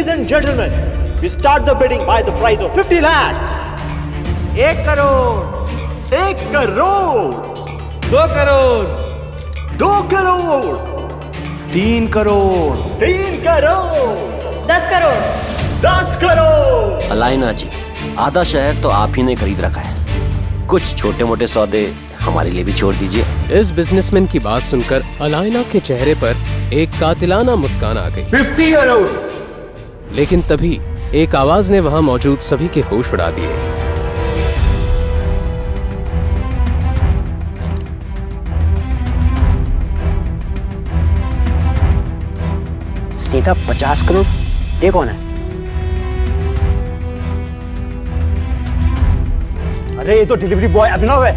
Ladies and gentlemen, we start the bidding by the price of 50 lakhs. 1 crore, 1 crore, 2 crore, 2 crore, 3 crore, 3 crore, 10 crore, 10 crore. Alaina जी, आधा शहर तो आप ही ने खरीद रखा है, कुछ छोटे मोटे सौदे हमारे लिए भी छोड़ दीजिए। इस बिजनेसमैन की बात सुनकर अलाइना के चेहरे पर एक कातिलाना मुस्कान आ गई। 50 करोड़। लेकिन तभी एक आवाज ने वहां मौजूद सभी के होश उड़ा दिए। सीधा 50 करोड़? ये कौन है? अरे ये तो डिलीवरी बॉय अभिनव है।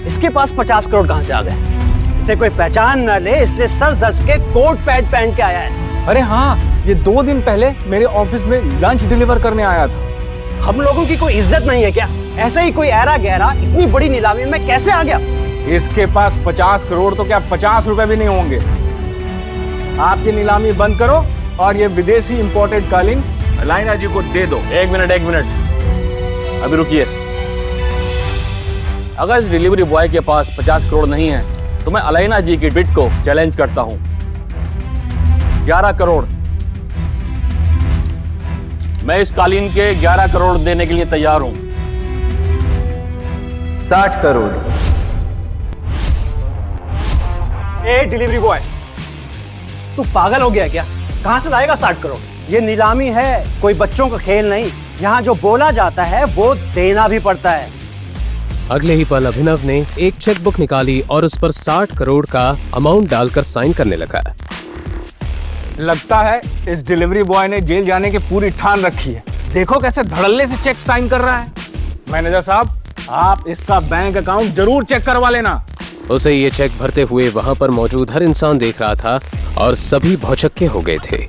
इसके पास 50 करोड़ कहां से आ गए? इसे कोई पहचान न ले इसलिए सज धज के कोट पैंट पहन के आया है। अरे हाँ, ये 2 दिन पहले मेरे ऑफिस में लंच डिलीवर करने आया था। हम लोगों की कोई इज्जत नहीं है क्या? ऐसे ही कोई ऐरा गहरा इतनी बड़ी नीलामी में कैसे आ गया? इसके पास 50 करोड़ तो क्या 50 रुपए भी नहीं होंगे। आप ये नीलामी बंद करो और ये विदेशी इंपोर्टेड कालीन अलाइना जी को दे दो। एक मिनट, अभी रुकिए। अगर इस डिलीवरी बॉय के पास 50 करोड़ नहीं है तो मैं अलाइना जी की बिड को चैलेंज करता हूं। 11 करोड़। मैं इस कालीन के 11 करोड़ देने के लिए तैयार हूं। 60 करोड़। ए डिलीवरी बॉय, तू पागल हो गया क्या? कहां से लाएगा 60 करोड़? ये नीलामी है, कोई बच्चों का खेल नहीं। यहाँ जो बोला जाता है वो देना भी पड़ता है। अगले ही पल अभिनव ने एक चेकबुक निकाली और उस पर 60 करोड़ का अमाउंट डालकर साइन करने लगा। लगता है इस डिलीवरी बॉय ने जेल जाने की पूरी ठान रखी है। देखो कैसे धड़ल्ले से चेक साइन कर रहा है। मैनेजर साहब, आप इसका बैंक अकाउंट जरूर चेक करवा लेना। उसे ये चेक भरते हुए वहां पर मौजूद हर इंसान देख रहा था और सभी भौचक्के हो गए थे।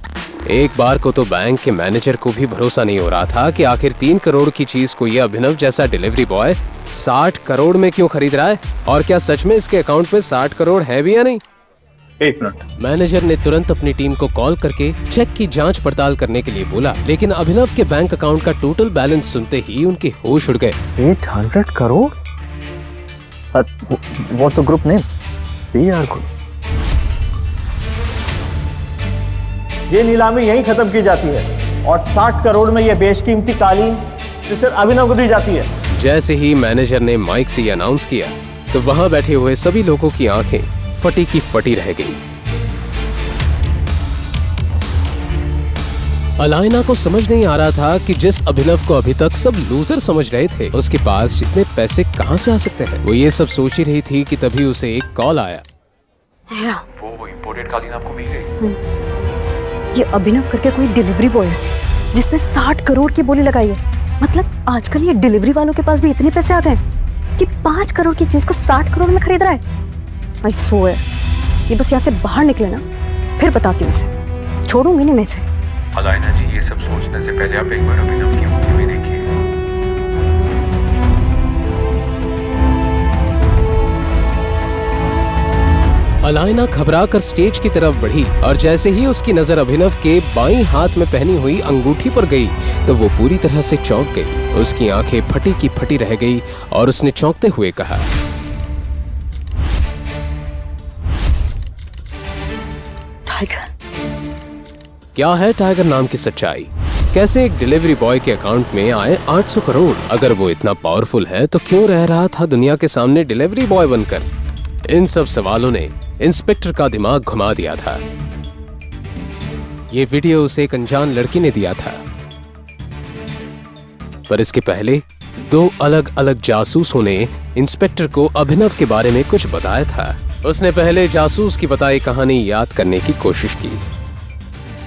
एक बार को तो बैंक के मैनेजर को भी भरोसा नहीं हो रहा था कि आखिर 3 करोड़ की चीज को ये अभिनव जैसा डिलीवरी बॉय 60 करोड़ में क्यों खरीद रहा है, और क्या सच में इसके अकाउंट पे 60 करोड़ है भी या नहीं। 1 मिनट। मैनेजर ने तुरंत अपनी टीम को कॉल करके चेक की जांच पड़ताल करने के लिए बोला, लेकिन अभिनव के बैंक अकाउंट का टोटल बैलेंस सुनते ही उनके होश उड़ गए। 800 crore? What's the group name? PR Group. ये नीलामी यहीं खत्म की जाती है और 60 करोड़ में ये बेशकीमती कालीन मिस्टर अभिनव को दी जाती है। जैसे ही मैनेजर ने माइक से अनाउंस किया तो वहां बैठे हुए सभी लोगों की आंखें फटी की फटी रह गई। अलाइना को समझ नहीं आ रहा था कि जिस अभिनव को अभी तक सब लूजर समझ रहे थे, उसके पास जितने पैसे कहां से आ सकते हैं। वो ये सब सोच ही रही थी कि तभी उसे एक कॉल आया। वो इंपोर्टेड कालीन आपको मिल गई? ये अभिनव करके कोई डिलीवरी बॉय है जिसने 60 करोड़ की बोली लगाई है। मतलब आजकल ये डिलीवरी वालों के पास भी इतने पैसे आ गए कि 5 करोड़ की चीज को 60 करोड़ में खरीद रहा है। आई सो है, ये बस यहाँ से बाहर निकले ना, फिर बताती हूँ इसे। छोड़ूंगी नहीं मैं इसे। अलाइना जी, ये सब सोचने से पहले आप एक बार अभिनव की मूवी भी देखिए। अलाइना घबराकर स्टेज की तरफ बढ़ी और जैसे ही उसकी नजर अभिनव के बाईं हाथ में पहनी हुई अंगूठी पर गई तो वो पूरी तरह से चौंक गई। उसकी आंखें फटी की फटी रह गई और उसने चौंकते हुए कहा, टाइगर। क्या है टाइगर नाम की सच्चाई? कैसे एक डिलीवरी बॉय के अकाउंट में आए 800 करोड़? अगर वो इतना पावरफुल है तो क्यों रह रहा था दुनिया के सामने डिलीवरी बॉय बनकर? इन सब सवालों ने इंस्पेक्टर का दिमाग घुमा दिया था। ये वीडियो उसे एक अनजान लड़की ने दिया था, पर इसके पहले 2 अलग अलग जासूसों ने इंस्पेक्टर को अभिनव के बारे में कुछ बताया था। उसने पहले जासूस की बताई कहानी याद करने की कोशिश की।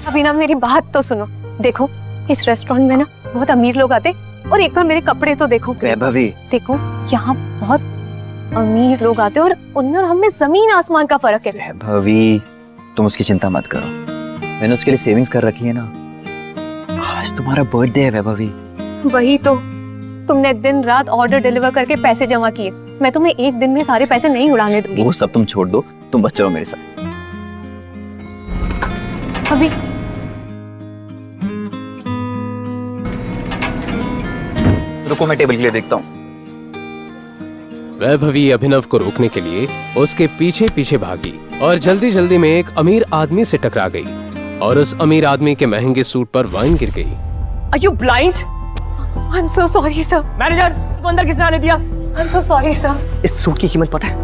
अभिनव, मेरी बात तो सुनो। देखो, इस रेस्टोरेंट में ना बहुत अमीर लोग आते, और एक बार मेरे कपड़े तो देखो। वैभवी, देखो, यहाँ बहुत अमीर लोग आते और उनमें और हमें जमीन आसमान का फर्क है। वैभवी, तुम उसकी चिंता मत करो, मैंने उसके लिए सेविंग्स कर रखी है ना। आज तुम्हारा बर्थडे है वैभवी। वही तो, तुमने दिन रात ऑर्डर डिलीवर करके पैसे जमा किए। मैं तुम्हें एक दिन में सारे पैसे नहीं उड़ाने दूंगी। वो सब तुम छोड़ दो, तुम बस चलो मेरे साथ। अभी रुको मैं टेबल के लिए देखता हूँ। वैभवी अभिनव को रोकने के लिए उसके पीछे पीछे भागी और जल्दी जल्दी में एक अमीर आदमी से टकरा गई और उस अमीर आदमी के महंगे सूट पर वाइन गिर गई। Are you blind? I'm so sorry sir. Manager को अंदर किसने आने दिया? I'm so sorry sir. इस सूट की कीमत पता है?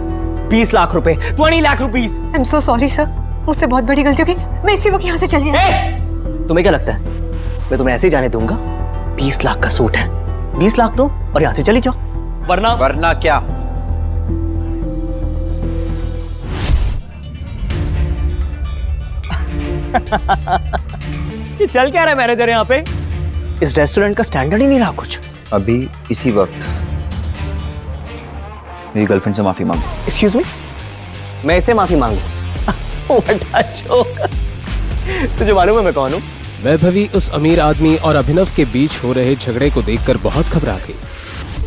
20 लाख रुपए, 20 lakh rupees. I'm so sorry sir. मुझसे बहुत बड़ी गलती हो गई। मैं इसी वक्त यहाँ से चली जाऊँ। तुम्हें क्या लगता है मैं तुम्हें ऐसे ही जाने दूंगा? 20 लाख का सूट है, 20 लाख दो और यहाँ से चली जाओ, वरना क्या? ये चल क्या रहा है मैनेजर यहाँ पे? इस रेस्टोरेंट का स्टैंडर्ड ही नहीं रहा कुछ। अभी इसी वक्त मेरी गर्लफ्रेंड से माफी मांगो। एक्सक्यूज मी, मैं इससे माफी मांगू? What a joke. तुझे मालूम है मैं कौन हूँ? वैभवी उस अमीर आदमी और अभिनव के बीच हो रहे झगड़े को देखकर बहुत घबरा गई।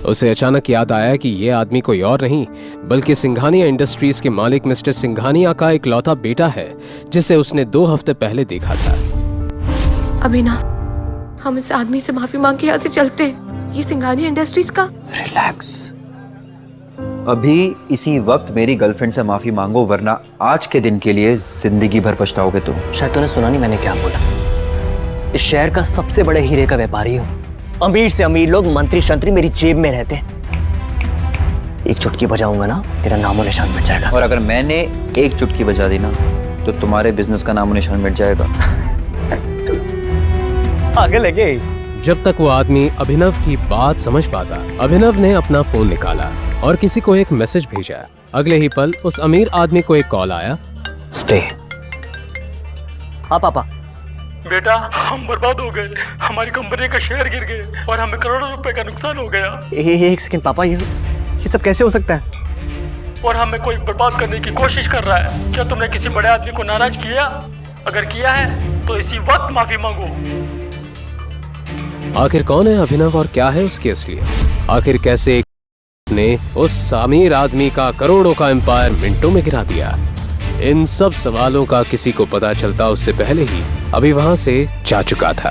उसे अचानक याद आया कि ये आदमी कोई और नहीं बल्कि सिंघानिया इंडस्ट्रीज के मालिक मिस्टर सिंघानिया का इकलौता बेटा है जिसे उसने 2 हफ्ते पहले देखा था। अभिनव, हम इस आदमी से माफी मांग के यहाँ से चलते। ये सिंघानिया इंडस्ट्रीज का। रिलैक्स, अभी इसी वक्त मेरी गर्लफ्रेंड से माफी मांगो वरना आज के दिन के लिए जिंदगी भर पछताओगे तुम। शायद तूने सुना नहीं मैंने क्या बोला। इस शहर का सबसे बड़े हीरे का व्यापारी हूँ। अमीर से अमीर लोग, मंत्री शंत्री मेरी जेब में रहते। एक चुटकी बजाऊंगा ना तेरा नामो निशान मिट जाएगा। और अगर मैंने एक चुटकी बजा दी ना तो तुम्हारे बिजनेस का नामो निशान मिट जाएगा। आगे लगे। जब तक वो आदमी अभिनव की बात समझ पाता, अभिनव ने अपना फोन निकाला और किसी को एक मैसेज भेजा। अगले ही पल उस अमीर आदमी को एक कॉल आया। स्टे। हाँ पापा। बेटा, हम बर्बाद हो गए, हमारी कंपनी का शेयर गिर गए और हमें करोड़ों रुपए का नुकसान हो गया। एक सेकंड पापा, ये सब कैसे हो सकता है? और हमें कोई बर्बाद करने की कोशिश कर रहा है। क्या तुमने किसी बड़े आदमी को नाराज किया? अगर किया है तो इसी वक्त माफी मांगो। आखिर कौन है अभिनव और क्या है उसकी असलियत? आखिर कैसे ने उस अमीर आदमी का करोड़ों का एम्पायर मिनटों में गिरा दिया? इन सब सवालों का किसी को पता चलता उससे पहले ही अभी वहां से जा चुका था।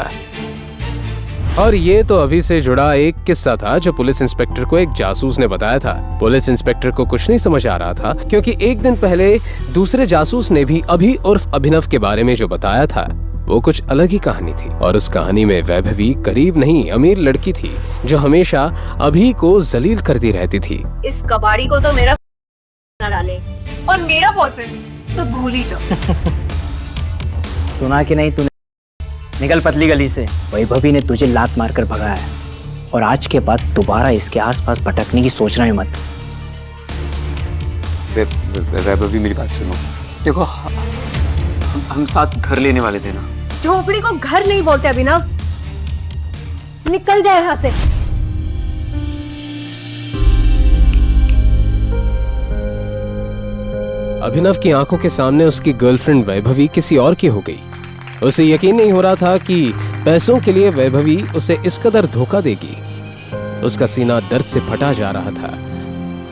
और ये तो अभी से जुड़ा एक किस्सा था जो पुलिस इंस्पेक्टर को एक जासूस ने बताया था। पुलिस इंस्पेक्टर को कुछ नहीं समझ आ रहा था क्योंकि एक दिन पहले दूसरे जासूस ने भी अभी उर्फ अभिनव के बारे में जो बताया था वो कुछ अलग ही कहानी थी। और उस कहानी में वैभवी गरीब नहीं अमीर लड़की थी जो हमेशा अभी को जलील करती रहती थी। इस कबाड़ी को तो मेरा न डाले और मेरा बॉस है तो भूल ही जाओ। सुना कि नहीं तूने? निकल पतली गली से। वैभवी ने तुझे लात मारकर भगाया है और आज के बाद दोबारा इसके आसपास भटकने की सोचना ही मत। वैभवी मेरी बात सुनो। देखो हम साथ घर लेने वाले थे ना। झोपड़ी को घर नहीं बोलते अभिनव। निकल जाए यहाँ से। अभिनव की आंखों के सामने उसकी गर्लफ्रेंड वैभवी किसी और की हो गई। उसे यकीन नहीं हो रहा था कि पैसों के लिए वैभवी उसे इस कदर धोखा देगी। उसका सीना दर्द से फटा जा रहा था।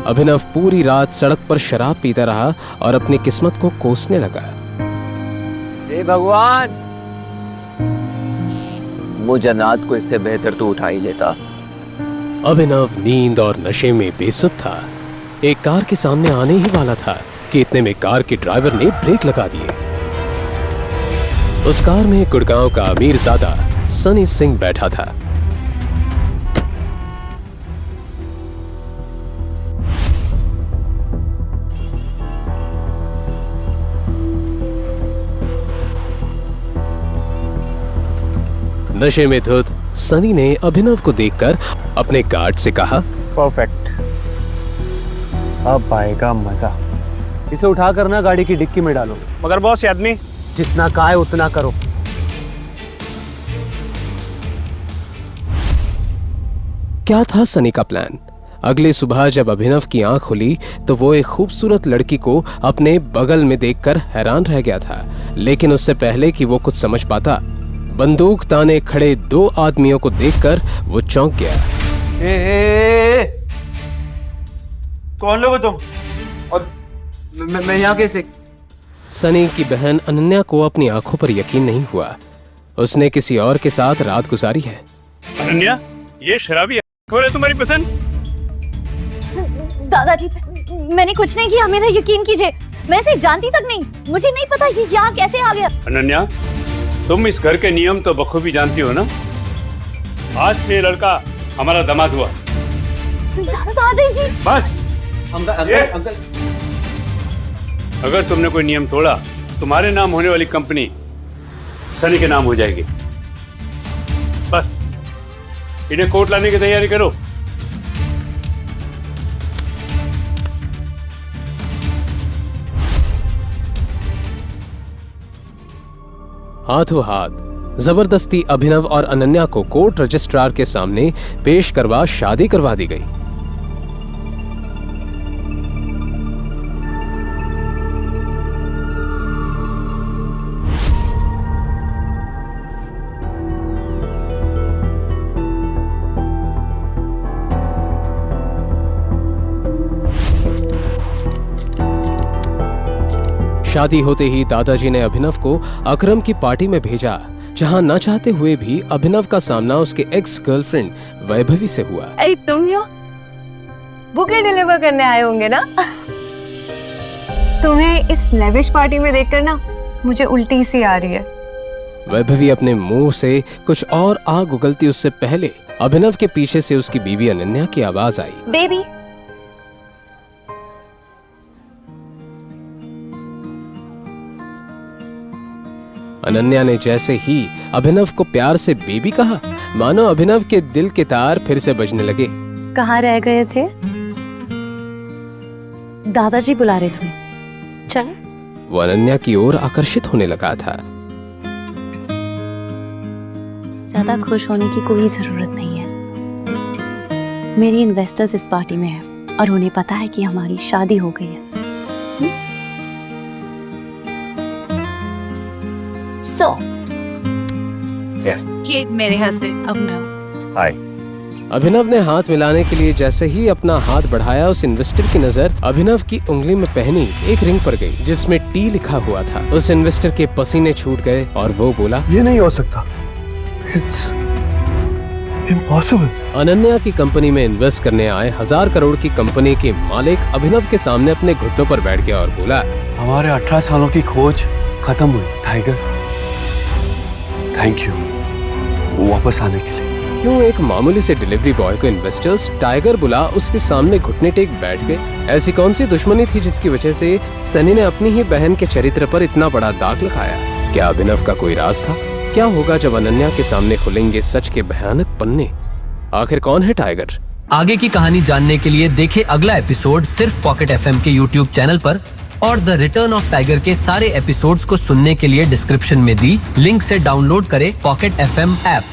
अभिनव पूरी रात सड़क पर शराब पीता रहा और अपनी किस्मत को कोसने लगा। हे भगवान, वो जन्नत को इससे बेहतर तो उठा ही लेता। अभिनव नींद और नशे में बेसुध था। एक कार के सामने आने ही वाला था कि इतने में कार के ड्राइवर ने ब्रेक लगा दिए। उस कार में गुड़गांव का अमीरजादा सनी सिंह बैठा था। नशे में धुत सनी ने अभिनव को देखकर अपने गार्ड से कहा, परफेक्ट, अब आएगा मजा। इसे उठा कर ना गाड़ी की डिक्की में डालो। मगर बॉस, ये आदमी जितना कहा है उतना करो। क्या था सनी का प्लान? अगली सुबह जब अभिनव की आंख खुली तो वो एक खूबसूरत लड़की को अपने बगल में देखकर हैरान रह गया था। लेकिन उससे पहले कि वो कुछ समझ पाता, बंदूक ताने खड़े 2 आदमियों को देखकर वो चौंक गया। कौन लोग हो तुम? और मैं यहाँ कैसे? सनी की बहन अनन्या को अपनी आंखों पर यकीन नहीं हुआ। उसने किसी और के साथ रात गुजारी है। अनन्या, ये शराबी कौन है तुम्हारी पसंद? दादाजी, मैंने कुछ नहीं किया, मेरा यकीन कीजिए। मैं इसे जानती तक नहीं, मुझे नहीं पता ये यहाँ कैसे आ गया। अनन्या, तुम इस घर के नियम तो बखूबी जानती हो ना? आज से ये लड़का हमारा दामाद हुआ। दादाजी बस अंकल अगर तुमने कोई नियम तोड़ा, तुम्हारे नाम होने वाली कंपनी सनी के नाम हो जाएगी। बस इन्हें कोर्ट लाने की तैयारी करो। हाथों हाथ जबरदस्ती अभिनव और अनन्या को कोर्ट रजिस्ट्रार के सामने पेश करवा शादी करवा दी गई। शादी होते ही दादाजी ने अभिनव को अकरम की पार्टी में भेजा, जहां न चाहते हुए भी अभिनव का सामना उसके एक्स गर्लफ्रेंड वैभवी से हुआ। अरे तुम यो बुके डिलीवर करने आए होंगे ना? तुम्हें इस लेविश पार्टी में देखकर ना मुझे उल्टी सी आ रही है। वैभवी अपने मुंह से कुछ और आग उगलती उससे पहले अभिनव के पीछे से उसकी बीवी अनन्या की आवाज आई। बेबी। अनन्या ने जैसे ही अभिनव को प्यार से बेबी कहा, मानो अभिनव के दिल के तार फिर से बजने लगे। कहाँ रह गए थे? दादाजी बुला रहे तुम्हें, चल। वो अनन्या की ओर आकर्षित होने लगा था। ज्यादा खुश होने की कोई जरूरत नहीं है। मेरी इन्वेस्टर्स इस पार्टी में है और उन्हें पता है कि हमारी शादी हो गई है। केक मेरे हस्बैंड अभिनव। हाय। अभिनव ने हाथ मिलाने के लिए जैसे ही अपना हाथ बढ़ाया, उस इन्वेस्टर की नजर अभिनव की उंगली में पहनी एक रिंग पर गई जिसमें टी लिखा हुआ था। उस इन्वेस्टर के पसीने छूट गए और वो बोला, ये नहीं हो सकता, इट्स इम्पॉसिबल। अनन्या की कंपनी में इन्वेस्ट करने आए 1000 करोड़ की कंपनी के मालिक अभिनव के सामने अपने घुटनों पर बैठ गया और बोला, हमारे 18 सालों की खोज खत्म हुई टाइगर। थैंक यू वापस आने के लिए। क्यों एक मामूली से डिलीवरी बॉय को इन्वेस्टर्स टाइगर बुला उसके सामने घुटने टेक बैठ गए? ऐसी कौन सी दुश्मनी थी जिसकी वजह से सनी ने अपनी ही बहन के चरित्र पर इतना बड़ा दाग लगाया? क्या अभिनव का कोई राज था? क्या होगा जब अनन्या के सामने खुलेंगे सच के भयानक पन्ने? आखिर कौन है टाइगर? आगे की कहानी जानने के लिए देखें अगला एपिसोड सिर्फ पॉकेट एफएम के यूट्यूब चैनल पर, और द रिटर्न ऑफ टाइगर के सारे एपिसोड्स को सुनने के लिए डिस्क्रिप्शन में दी लिंक से डाउनलोड करें पॉकेट एफएम ऐप।